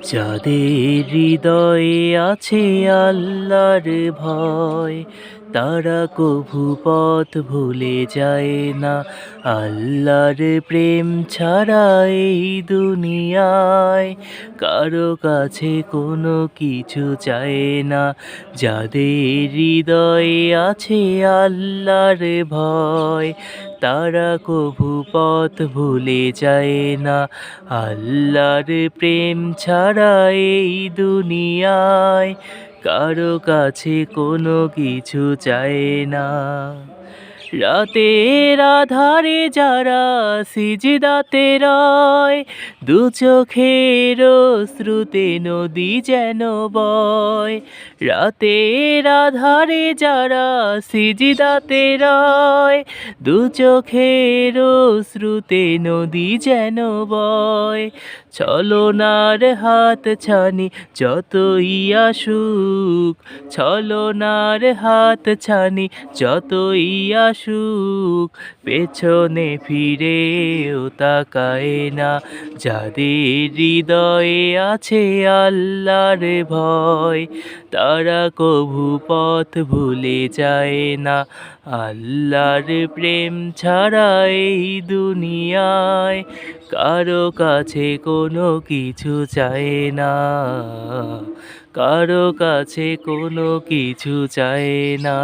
যাদের হৃদয়ে আছে আল্লাহর ভয়, তারা কভু পথ ভুলে যায় না। আল্লাহর প্রেম ছাড়া এই দুনিয়ায় কারো কাছে কোনো কিছু চায় না। যাদের হৃদয়ে আছে আল্লাহর ভয়, তারা কভু পথ ভুলে যায় না। আল্লাহর প্রেম ছাড়া এই দুনিয়ায় কারো কাছে কোনো কিছু চায় না। রাতের আধারে যারা সিজদাতে রয়, দু চোখের শ্রুতে নদী যেন বয়। রাতের আধারে যারা সিজদাতে রয়, দু চোখের শ্রুতে নদী যেন বয়। ছলনার হাত ছানি যতই আসুক, ছলনার হাত ছানি যতই আসুক, পেছনে ফিরেও তাকায় না। যাদের হৃদয়ে আছে আল্লাহর ভয়, তারা কভু পথ ভুলে যায় না। আল্লাহর প্রেম ছাড়া এই দুনিয়ায় কারো কাছে কোনো কিছু চায় না। কারো কাছে কোনো কিছু চায় না।